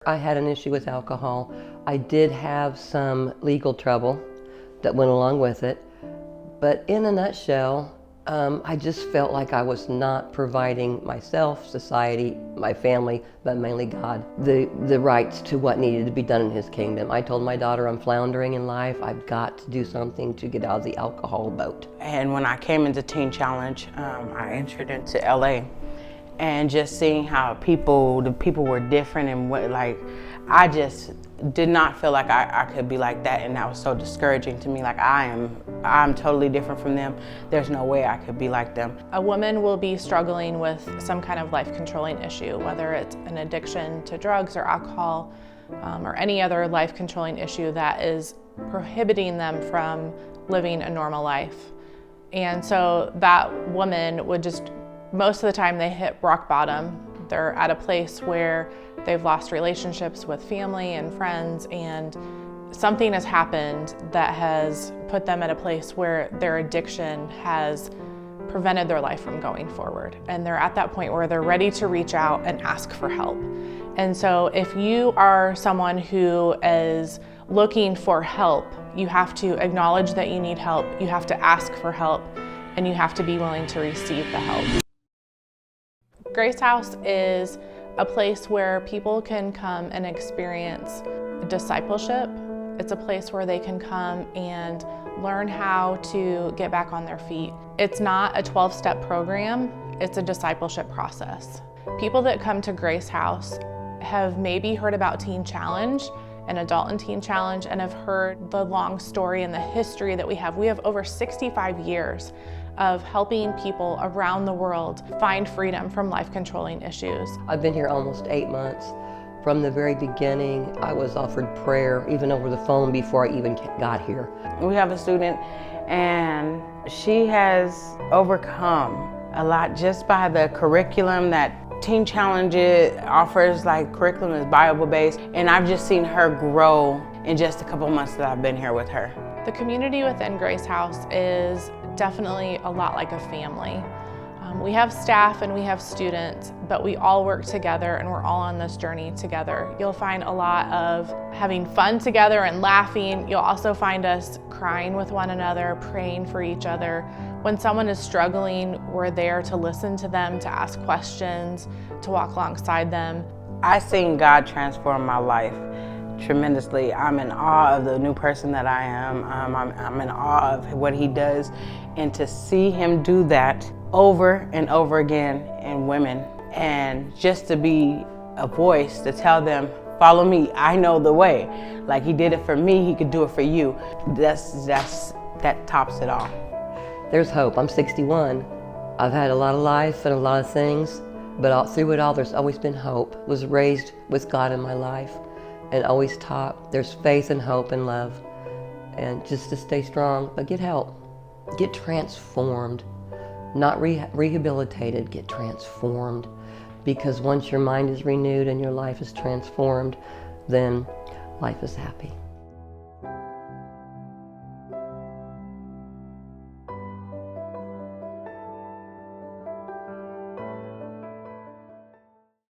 I had an issue with alcohol. I did have some legal trouble that went along with it, but in a nutshell, I just felt like I was not providing myself, society, my family, but mainly God, the rights to what needed to be done in His kingdom. I told my daughter, I'm floundering in life. I've got to do something to get out of the alcohol boat. And when I came into Teen Challenge, I entered into LA, and just seeing how the people were different, and what, like, I just did not feel like I could be like that, and that was so discouraging to me. Like, I'm totally different from them. There's no way I could be like them. A woman will be struggling with some kind of life-controlling issue, whether it's an addiction to drugs or alcohol, or any other life-controlling issue that is prohibiting them from living a normal life. And so that woman would just, most of the time they hit rock bottom. They're at a place where they've lost relationships with family and friends, and something has happened that has put them at a place where their addiction has prevented their life from going forward. And they're at that point where they're ready to reach out and ask for help. And so if you are someone who is looking for help, you have to acknowledge that you need help, you have to ask for help, and you have to be willing to receive the help. Grace House is a place where people can come and experience discipleship. It's a place where they can come and learn how to get back on their feet. It's not a 12-step program, it's a discipleship process. People that come to Grace House have maybe heard about Teen Challenge, an adult and teen challenge, and have heard the long story and the history that we have. We have over 65 years of helping people around the world find freedom from life-controlling issues. I've been here almost 8 months. From the very beginning, I was offered prayer, even over the phone, before I even got here. We have a student, and she has overcome a lot just by the curriculum that Teen Challenge offers. Like, curriculum is Bible-based, and I've just seen her grow in just a couple months that I've been here with her. The community within Grace House is definitely a lot like a family. We have staff and we have students, but we all work together and we're all on this journey together. You'll find a lot of having fun together and laughing. You'll also find us crying with one another, praying for each other. When someone is struggling, we're there to listen to them, to ask questions, to walk alongside them. I've seen God transform my life tremendously. I'm in awe of the new person that I am. I'm in awe of what He does, and to see Him do that over and over again in women, and just to be a voice to tell them, follow me, I know the way. Like He did it for me, He could do it for you. That tops it all. There's hope. I'm 61. I've had a lot of life and a lot of things, but through it all, there's always been hope. I was raised with God in my life, and always taught there's faith and hope and love, and just to stay strong, but get help. Get transformed. Not rehabilitated, get transformed. Because once your mind is renewed and your life is transformed, then life is happy.